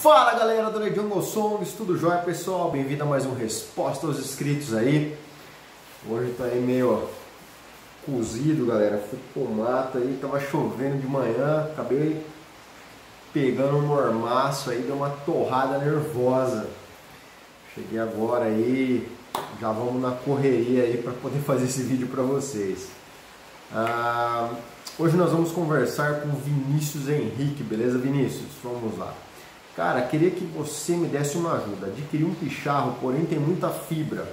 Fala galera do Jungle Songs, tudo jóia pessoal? Bem-vindo a mais um Resposta aos Inscritos aí. Hoje tá aí meio cozido, galera. Fui pro mato aí, tava chovendo de manhã, acabei pegando um mormaço aí, deu uma torrada nervosa. Cheguei agora aí, já vamos na correria aí para poder fazer esse vídeo para vocês. Hoje nós vamos conversar com o Vinícius Henrique, beleza Vinícius? Vamos lá. Cara, queria que você me desse uma ajuda. Adquiri um picharro, porém tem muita fibra.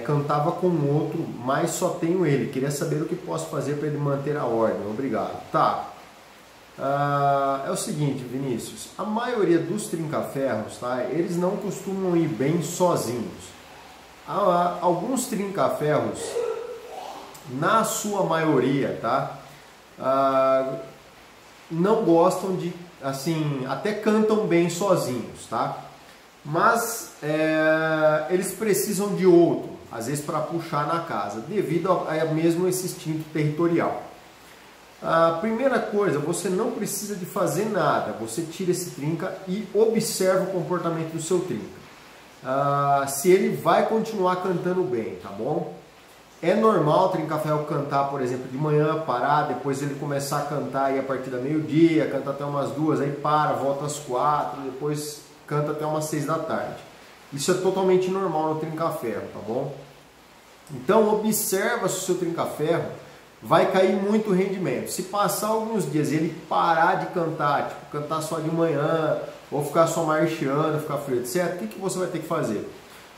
Cantava com outro, mas só tenho ele. Queria saber o que posso fazer para ele manter a ordem. Obrigado. Tá. É o seguinte, Vinícius. A maioria dos trinca-ferros, tá? Eles não costumam ir bem sozinhos. Alguns trinca-ferros, na sua maioria, tá? Não gostam de, assim, até cantam bem sozinhos, tá? Mas eles precisam de outro, às vezes para puxar na casa, devido a mesmo esse instinto territorial. A primeira coisa, você não precisa de fazer nada, você tira esse trinca e observa o comportamento do seu trinca. Se ele vai continuar cantando bem, tá bom? É normal o trinca-ferro cantar, por exemplo, de manhã, parar, depois ele começar a cantar aí a partir da meio-dia, canta até umas 2, aí para, volta às 4, depois canta até umas 6 da tarde. Isso é totalmente normal no trinca-ferro, tá bom? Então observa se o seu trinca-ferro vai cair muito o rendimento. Se passar alguns dias e ele parar de cantar, tipo cantar só de manhã, ou ficar só marchando, ficar frio, etc., o que você vai ter que fazer?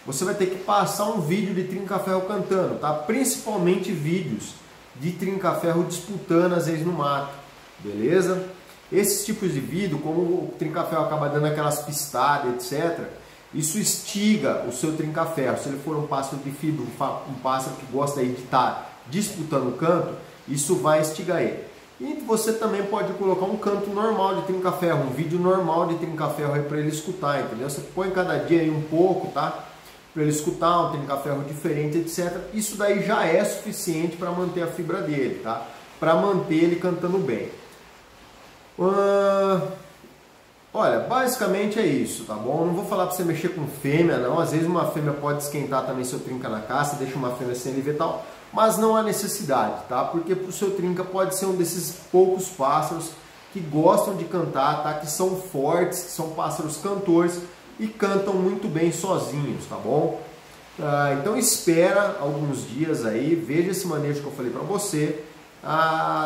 Você vai ter que passar um vídeo de trinca-ferro cantando, tá? Principalmente vídeos de trinca-ferro disputando às vezes no mato, beleza? Esses tipos de vídeo, como o trinca-ferro acaba dando aquelas pistadas, etc., isso instiga o seu trinca-ferro. Se ele for um pássaro de fibra, um pássaro que gosta aí de estar disputando o canto, isso vai instigar ele. E você também pode colocar um canto normal de trinca-ferro, um vídeo normal de trinca-ferro aí para ele escutar, entendeu? Você põe cada dia aí um pouco, tá? Para ele escutar um trinca-ferro diferente, etc. Isso daí já é suficiente para manter a fibra dele, tá? Para manter ele cantando bem. Olha, basicamente é isso, tá bom? Não vou falar para você mexer com fêmea, não. Às vezes uma fêmea pode esquentar também seu trinca na caça, deixa uma fêmea sem ele ver tal, mas não há necessidade, tá? Porque para o seu trinca pode ser um desses poucos pássaros que gostam de cantar, tá? Que são fortes, que são pássaros cantores e cantam muito bem sozinhos, tá bom? Então espera alguns dias aí, veja esse manejo que eu falei para você.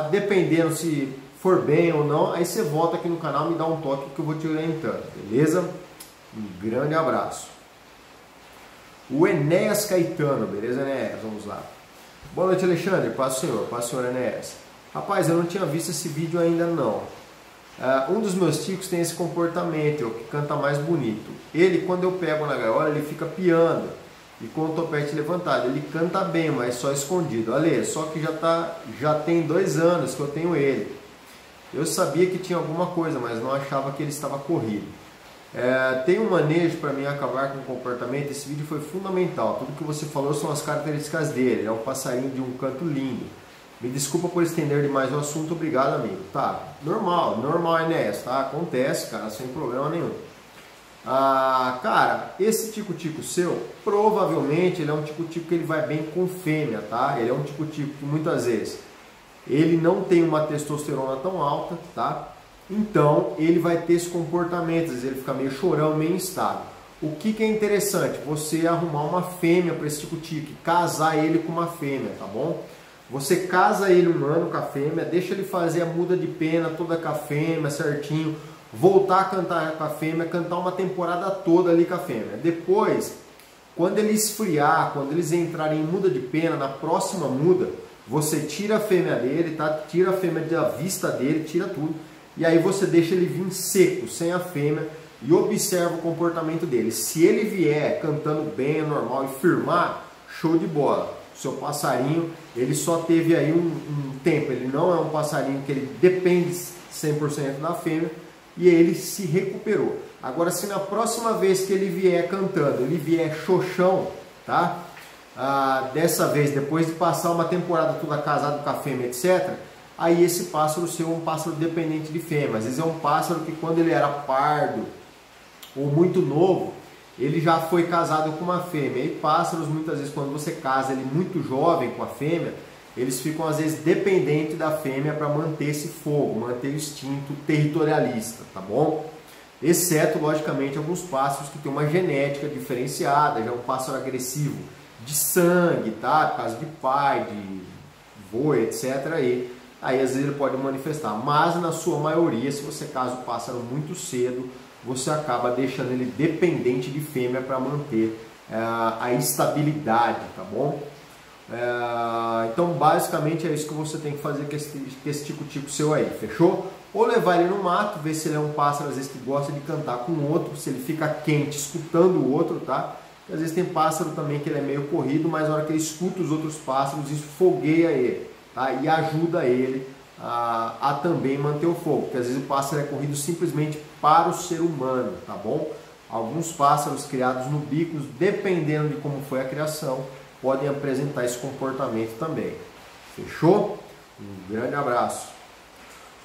Dependendo se for bem ou não, aí você volta aqui no canal, me dá um toque que eu vou te orientando, beleza? Um grande abraço. O Enéas Caetano, beleza, Enéas? Vamos lá. Boa noite, Alexandre. Paz do senhor Enéas. Rapaz, eu não tinha visto esse vídeo ainda não. Um dos meus ticos tem esse comportamento, é o que canta mais bonito. Ele, quando eu pego na gaiola, ele fica piando e com o topete levantado. Ele canta bem, mas só escondido. Ale, só que já tem 2 anos que eu tenho ele. Eu sabia que tinha alguma coisa, mas não achava que ele estava corrido. Tem um manejo para mim acabar com o comportamento. Esse vídeo foi fundamental. Tudo que você falou são as características dele. É um passarinho de um canto lindo. Me desculpa por estender demais o assunto, obrigado amigo. Tá, normal Enéas, tá? Acontece, cara, sem problema nenhum. Cara, esse tico-tico seu, provavelmente ele é um tico-tico que ele vai bem com fêmea, tá? Ele é um tico-tico que muitas vezes ele não tem uma testosterona tão alta, tá? Então ele vai ter esse comportamento, às vezes ele fica meio chorão, meio instável. O que é interessante? Você arrumar uma fêmea para esse tico-tico, casar ele com uma fêmea, tá bom? Você casa ele um ano com a fêmea, deixa ele fazer a muda de pena toda com a fêmea, certinho, voltar a cantar com a fêmea, cantar uma temporada toda ali com a fêmea. Depois, quando ele esfriar, quando eles entrarem em muda de pena, na próxima muda, você tira a fêmea dele, tá? Tira a fêmea da vista dele, tira tudo, e aí você deixa ele vir seco, sem a fêmea, e observa o comportamento dele. Se ele vier cantando bem, normal e firmar, show de bola. O seu passarinho, ele só teve aí um tempo, ele não é um passarinho que ele depende 100% da fêmea e ele se recuperou. Agora, se na próxima vez que ele vier cantando, ele vier xoxão, tá? Dessa vez, depois de passar uma temporada toda casado com a fêmea, etc., aí esse pássaro seu é um pássaro dependente de fêmea. Às vezes é um pássaro que quando ele era pardo, ou muito novo, ele já foi casado com uma fêmea. E pássaros, muitas vezes, quando você casa ele muito jovem com a fêmea, eles ficam às vezes dependentes da fêmea para manter esse fogo, manter o instinto territorialista, tá bom? Exceto, logicamente, alguns pássaros que têm uma genética diferenciada, já é um pássaro agressivo de sangue, tá? Por causa de pai, de vô, etc. Aí às vezes ele pode manifestar, mas na sua maioria, se você casa o pássaro muito cedo, você acaba deixando ele dependente de fêmea para manter a estabilidade, tá bom? Então basicamente é isso que você tem que fazer com esse tico-tico seu aí, fechou? Ou levar ele no mato, ver se ele é um pássaro às vezes que gosta de cantar com o outro, se ele fica quente escutando o outro, tá? Porque às vezes tem pássaro também que ele é meio corrido, mas na hora que ele escuta os outros pássaros, isso fogueia ele, tá? E ajuda ele a também manter o fogo, porque às vezes o pássaro é corrido simplesmente para o ser humano, tá bom? Alguns pássaros criados no bico, dependendo de como foi a criação, podem apresentar esse comportamento também. Fechou? Um grande abraço.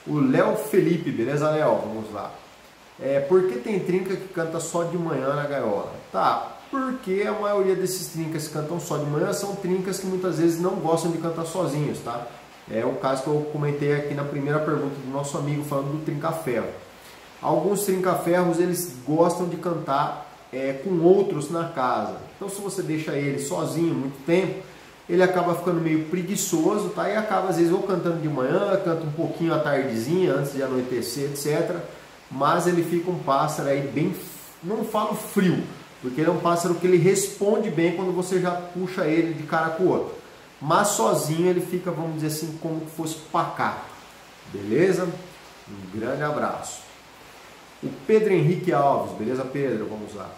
O Léo Felipe, beleza, Léo? Vamos lá. Por que tem trinca que canta só de manhã na gaiola? Tá, porque a maioria desses trincas que cantam só de manhã são trincas que muitas vezes não gostam de cantar sozinhos, tá? É o caso que eu comentei aqui na primeira pergunta do nosso amigo falando do trinca-ferro. Alguns trinca-ferros, eles gostam de cantar com outros na casa. Então se você deixa ele sozinho muito tempo, ele acaba ficando meio preguiçoso, tá? E acaba às vezes ou cantando de manhã, canta um pouquinho à tardezinha, antes de anoitecer, etc. Mas ele fica um pássaro aí bem, não falo frio, porque ele é um pássaro que ele responde bem quando você já puxa ele de cara com o outro. Mas sozinho ele fica, vamos dizer assim, como que fosse pacato. Beleza? Um grande abraço. O Pedro Henrique Alves, beleza, Pedro? Vamos lá.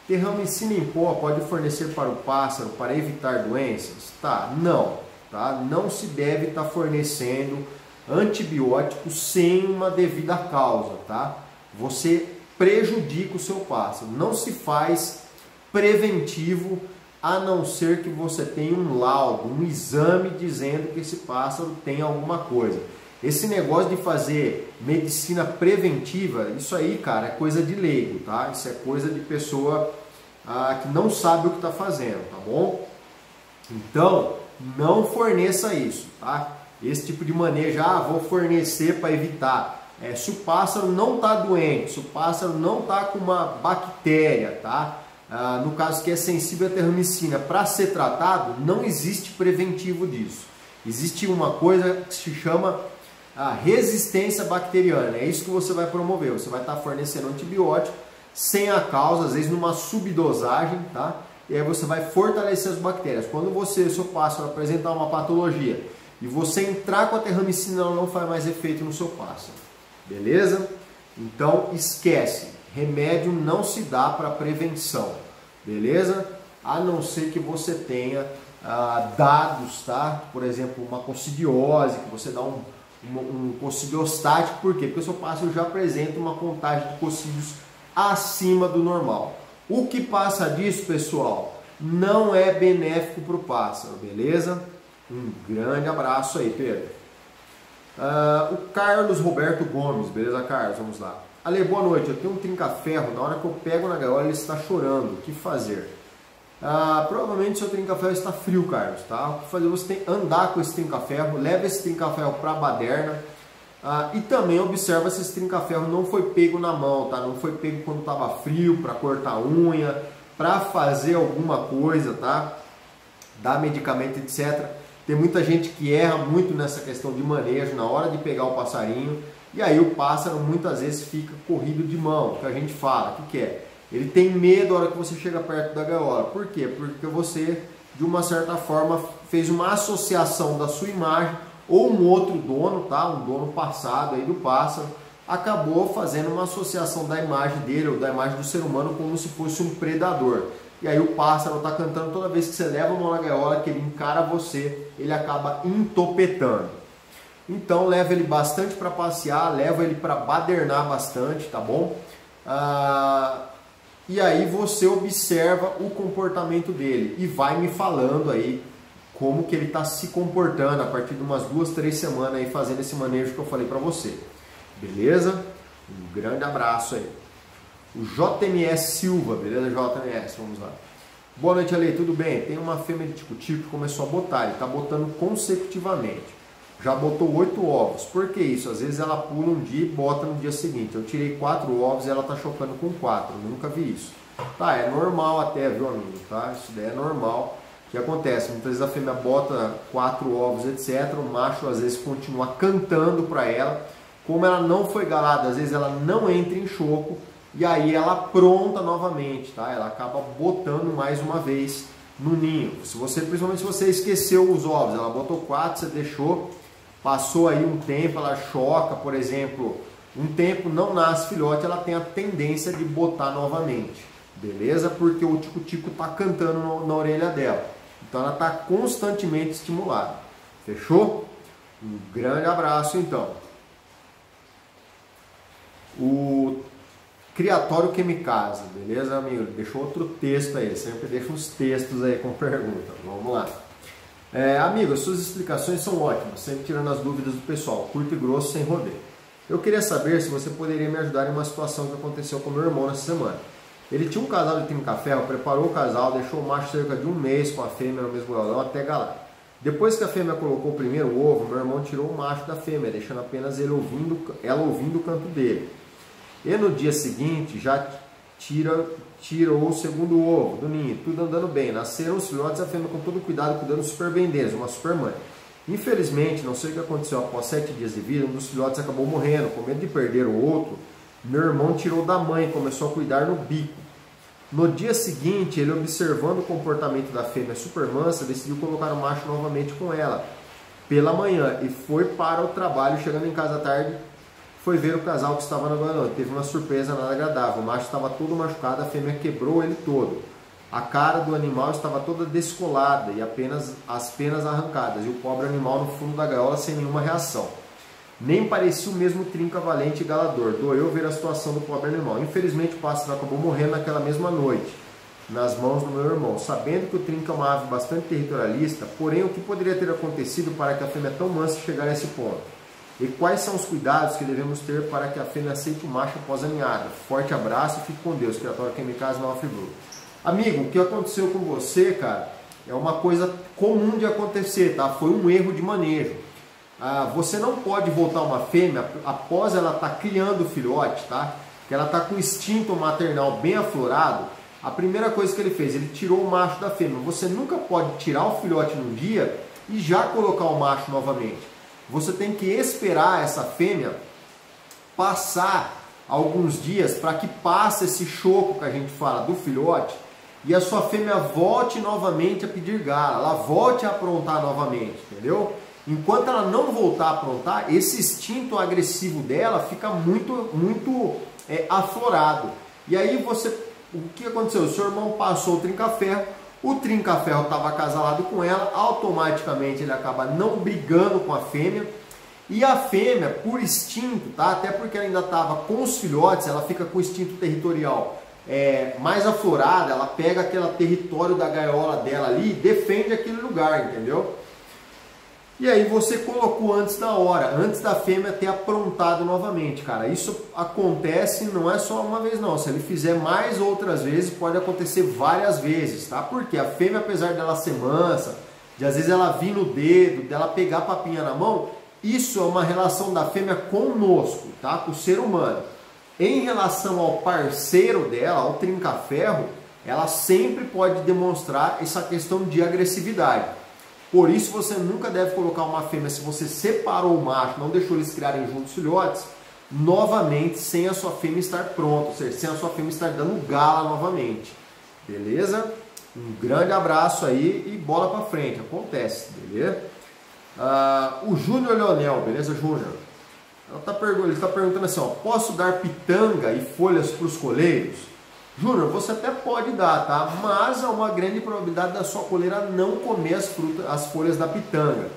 Terramicina em pó pode fornecer para o pássaro para evitar doenças? Tá, não. Tá? Não se deve estar fornecendo antibióticos sem uma devida causa, tá? Você prejudica o seu pássaro. Não se faz preventivo a não ser que você tenha um laudo, um exame dizendo que esse pássaro tem alguma coisa. Esse negócio de fazer medicina preventiva, isso aí, cara, é coisa de leigo, tá? Isso é coisa de pessoa que não sabe o que está fazendo, tá bom? Então, não forneça isso, tá? Esse tipo de manejo, vou fornecer para evitar. Se o pássaro não está doente, se o pássaro não está com uma bactéria, tá? No caso que é sensível à terramicina, para ser tratado, não existe preventivo disso. Existe uma coisa que se chama a resistência bacteriana. É isso que você vai promover. Você vai estar fornecendo antibiótico sem a causa, às vezes numa subdosagem, tá? E aí você vai fortalecer as bactérias. Quando seu pássaro apresentar uma patologia e você entrar com a terramicina, ela não faz mais efeito no seu pássaro. Beleza? Então esquece. Remédio não se dá para prevenção. Beleza? A não ser que você tenha dados, tá? Por exemplo, uma coccidiose, que você dá um coccidiostático. Por quê? Porque o seu pássaro já apresenta uma contagem de cocídios acima do normal. O que passa disso, pessoal, não é benéfico para o pássaro, beleza? Um grande abraço aí, Pedro. O Carlos Roberto Gomes, beleza, Carlos? Vamos lá. Ale, boa noite. Eu tenho um trinca-ferro, na hora que eu pego na gaiola ele está chorando. O que fazer? Provavelmente seu trinca-ferro está frio, Carlos, tá? O que fazer? Você tem que andar com esse trinca-ferro, leva esse trinca-ferro para a baderna e também observa se esse trinca-ferro não foi pego na mão, tá? Não foi pego quando estava frio, para cortar unha, para fazer alguma coisa, tá? Dar medicamento, etc. Tem muita gente que erra muito nessa questão de manejo, na hora de pegar o passarinho, e aí o pássaro muitas vezes fica corrido de mão, que a gente fala, o que é? Ele tem medo na hora que você chega perto da gaiola. Por quê? Porque você, de uma certa forma, fez uma associação da sua imagem ou um outro dono, tá? Um dono passado aí do pássaro, acabou fazendo uma associação da imagem dele ou da imagem do ser humano como se fosse um predador. E aí o pássaro está cantando toda vez que você leva a mão na gaiola, que ele encara você, ele acaba entopetando. Então leva ele bastante para passear, leva ele para badernar bastante, tá bom? E aí você observa o comportamento dele e vai me falando aí como que ele está se comportando a partir de umas 2, 3 semanas aí fazendo esse manejo que eu falei para você. Beleza? Um grande abraço aí. O JMS Silva, beleza? JMS, vamos lá. Boa noite, Ale, tudo bem? Tem uma fêmea de tico-tico que começou a botar, ele está botando consecutivamente. Já botou 8 ovos. Por que isso? Às vezes ela pula um dia e bota no dia seguinte. Eu tirei 4 ovos e ela está chocando com 4. Nunca vi isso. Tá, é normal até, viu, amigo? Tá? Isso daí é normal. O que acontece? Muitas vezes a fêmea bota 4 ovos, etc. O macho às vezes continua cantando para ela. Como ela não foi galada, às vezes ela não entra em choco. E aí ela apronta novamente, tá? Ela acaba botando mais uma vez no ninho. Principalmente se você esqueceu os ovos, ela botou 4, você deixou, passou aí um tempo, ela choca, por exemplo, um tempo não nasce filhote, ela tem a tendência de botar novamente, beleza? Porque o tico-tico tá cantando na orelha dela. Então ela tá constantemente estimulada. Fechou? Um grande abraço então. O Criatório Quimicasa, beleza, amigo? Deixou outro texto aí, sempre deixa uns textos aí com pergunta. Vamos lá. Amigo, as suas explicações são ótimas, sempre tirando as dúvidas do pessoal, curto e grosso, sem rodeio. Eu queria saber se você poderia me ajudar em uma situação que aconteceu com meu irmão nessa semana. Ele tinha um casal de trinca-ferro, preparou o casal, deixou o macho cerca de um mês com a fêmea no mesmo galão até galar. Depois que a fêmea colocou o primeiro ovo, meu irmão tirou o macho da fêmea, deixando apenas ela ouvindo o canto dele. E no dia seguinte já tirou o segundo ovo do ninho, tudo andando bem. Nasceram os filhotes, a fêmea com todo cuidado, cuidando super bem deles, uma super mãe. Infelizmente, não sei o que aconteceu, após 7 dias de vida, um dos filhotes acabou morrendo, com medo de perder o outro. Meu irmão tirou da mãe e começou a cuidar no bico. No dia seguinte, ele observando o comportamento da fêmea super mansa, decidiu colocar o macho novamente com ela, pela manhã, e foi para o trabalho. Chegando em casa à tarde, foi ver o casal que estava no galão. Teve uma surpresa nada agradável. O macho estava todo machucado, a fêmea quebrou ele todo. A cara do animal estava toda descolada e apenas as penas arrancadas. E o pobre animal no fundo da gaiola sem nenhuma reação. Nem parecia o mesmo trinca valente e galador. Doeu ver a situação do pobre animal. Infelizmente o pássaro acabou morrendo naquela mesma noite, nas mãos do meu irmão. Sabendo que o trinca é uma ave bastante territorialista, porém o que poderia ter acontecido para que a fêmea tão mansa chegasse a esse ponto? E quais são os cuidados que devemos ter para que a fêmea aceite o macho após a ninhada? Forte abraço e fique com Deus. Criatório Quimicasa, Nova Friburgo. Amigo, o que aconteceu com você, cara, é uma coisa comum de acontecer, tá? Foi um erro de manejo. Você não pode voltar uma fêmea após ela estar criando o filhote, tá? Que ela está com o instinto maternal bem aflorado. A primeira coisa que ele fez, ele tirou o macho da fêmea. Você nunca pode tirar o filhote num dia e já colocar o macho novamente. Você tem que esperar essa fêmea passar alguns dias para que passe esse choco que a gente fala do filhote e a sua fêmea volte novamente a pedir gala, ela volte a aprontar novamente, entendeu? Enquanto ela não voltar a aprontar, esse instinto agressivo dela fica muito aflorado. E aí o que aconteceu? O seu irmão passou o trinca-ferro, o trinca-ferro estava acasalado com ela, automaticamente ele acaba não brigando com a fêmea, e a fêmea, por instinto, tá? Até porque ela ainda estava com os filhotes, ela fica com o instinto territorial mais aflorado, ela pega aquele território da gaiola dela ali e defende aquele lugar, entendeu? E aí você colocou antes da hora, antes da fêmea ter aprontado novamente, cara. Isso acontece, não é só uma vez não. Se ele fizer mais outras vezes, pode acontecer várias vezes, tá? Porque a fêmea, apesar dela ser mansa, de às vezes ela vir no dedo, dela pegar a papinha na mão, isso é uma relação da fêmea conosco, tá? Com o ser humano. Em relação ao parceiro dela, ao trinca-ferro, ela sempre pode demonstrar essa questão de agressividade. Por isso você nunca deve colocar uma fêmea, se você separou o macho, não deixou eles criarem juntos filhotes, novamente sem a sua fêmea estar pronta, ou seja, sem a sua fêmea estar dando gala novamente. Beleza? Um grande abraço aí e bola pra frente, acontece, beleza? O Júnior Leonel, beleza, Júnior? Ele está perguntando assim, ó, posso dar pitanga e folhas para os coleiros? Júnior, você até pode dar, tá? Mas há uma grande probabilidade da sua coleira não comer as folhas da pitanga.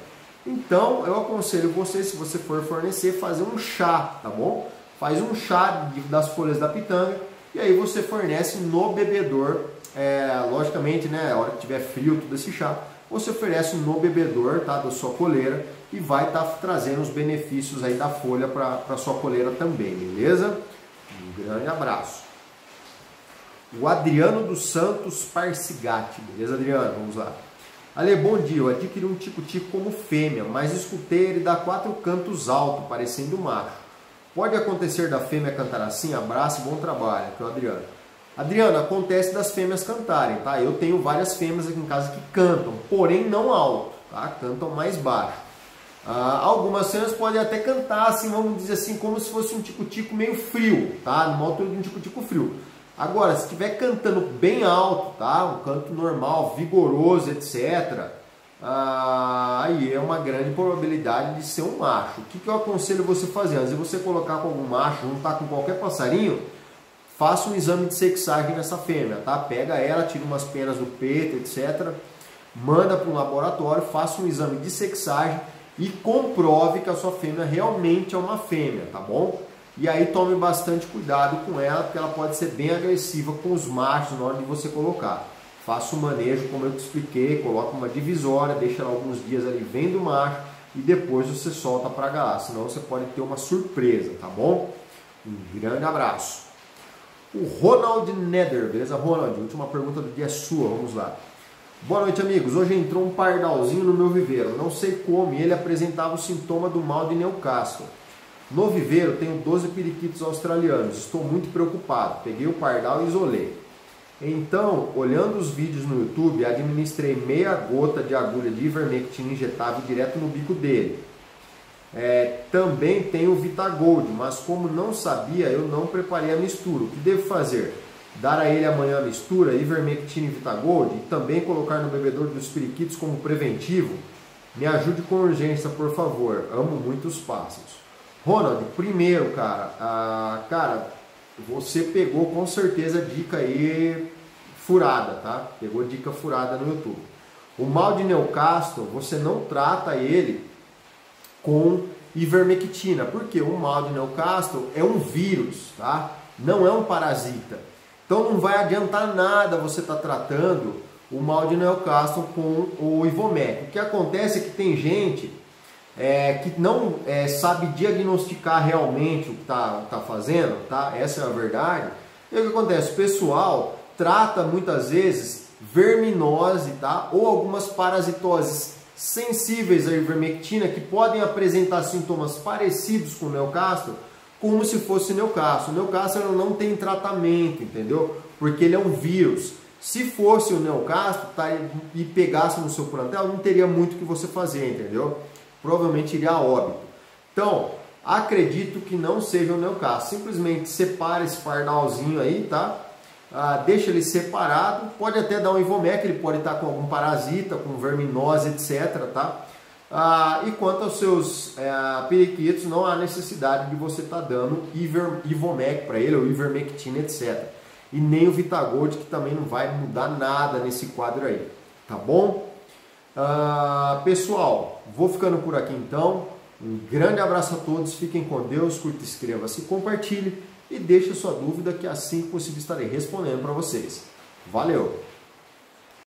Então, eu aconselho você, se você for fornecer, fazer um chá, tá bom? Faz um chá das folhas da pitanga e aí você fornece no bebedor. Logicamente, né? A hora que tiver frio, tudo esse chá, você oferece no bebedor, tá? Da sua coleira e vai estar trazendo os benefícios aí da folha para sua coleira também, beleza? Um grande abraço. O Adriano dos Santos Parcigatti. Beleza, Adriano? Vamos lá. Ale, bom dia. Eu adquiri um tico-tico como fêmea, mas escutei ele dar 4 cantos alto, parecendo macho. Pode acontecer da fêmea cantar assim? Abraço e bom trabalho. Aqui é o Adriano. Adriano, acontece das fêmeas cantarem, tá? Eu tenho várias fêmeas aqui em casa que cantam, porém não alto, tá? Cantam mais baixo. Algumas fêmeas podem até cantar, assim, vamos dizer assim, como se fosse um tico-tico meio frio, tá? Numa altura de um tico-tico frio. Agora, se estiver cantando bem alto, tá? Um canto normal, vigoroso, etc., aí é uma grande probabilidade de ser um macho. O que eu aconselho você fazer? Antes de você colocar com algum macho, juntar com qualquer passarinho, faça um exame de sexagem nessa fêmea, tá? Pega ela, tira umas penas do peito, etc., manda para um laboratório, faça um exame de sexagem e comprove que a sua fêmea realmente é uma fêmea, tá bom? E aí tome bastante cuidado com ela, porque ela pode ser bem agressiva com os machos na hora de você colocar. Faça o manejo, como eu te expliquei, coloca uma divisória, deixa ela alguns dias ali vendo o macho e depois você solta para galar, senão você pode ter uma surpresa, tá bom? Um grande abraço. O Ronald Nether, beleza, Ronald? Última pergunta do dia é sua, vamos lá. Boa noite, amigos. Hoje entrou um pardalzinho no meu viveiro, não sei como, e ele apresentava o sintoma do mal de Newcastle. No viveiro tenho 12 periquitos australianos, estou muito preocupado. Peguei o pardal e isolei. Então, olhando os vídeos no YouTube, administrei meia gota de agulha de ivermectina injetável direto no bico dele. Também tenho o Vitagold, mas como não sabia, eu não preparei a mistura. O que devo fazer? Dar a ele amanhã a mistura, ivermectina e Vitagold, e também colocar no bebedouro dos periquitos como preventivo? Me ajude com urgência, por favor. Amo muito os pássaros. Ronald, primeiro, cara, você pegou com certeza dica aí furada, tá? Pegou dica furada no YouTube. O mal de Newcastle, você não trata ele com ivermectina, porque o mal de Newcastle é um vírus, tá? Não é um parasita. Então não vai adiantar nada você estar tratando o mal de Newcastle com o Ivomec. O que acontece é que tem gente que não sabe diagnosticar realmente o que tá fazendo, tá? Essa é a verdade. E o que acontece? O pessoal trata muitas vezes verminose, tá? Ou algumas parasitoses sensíveis à ivermectina que podem apresentar sintomas parecidos com o Newcastle, como se fosse Newcastle. O Newcastle não tem tratamento, entendeu? Porque ele é um vírus. Se fosse o Newcastle, tá, e pegasse no seu plantel, não teria muito o que você fazer, entendeu? Provavelmente iria a óbito. Então, acredito que não seja o Newcastle. Simplesmente separa esse pardalzinho aí, tá? Deixa ele separado. Pode até dar um Ivomec, ele pode estar com algum parasita, com verminose, etc, tá? E quanto aos seus periquitos, não há necessidade de você estar dando Ivomec para ele, ou ivermectina, etc. E nem o Vitagold, que também não vai mudar nada nesse quadro aí, tá bom? Pessoal, vou ficando por aqui então. Um grande abraço a todos, fiquem com Deus, curta, inscreva-se, compartilhe e deixe sua dúvida que assim que possível estarei respondendo para vocês. Valeu!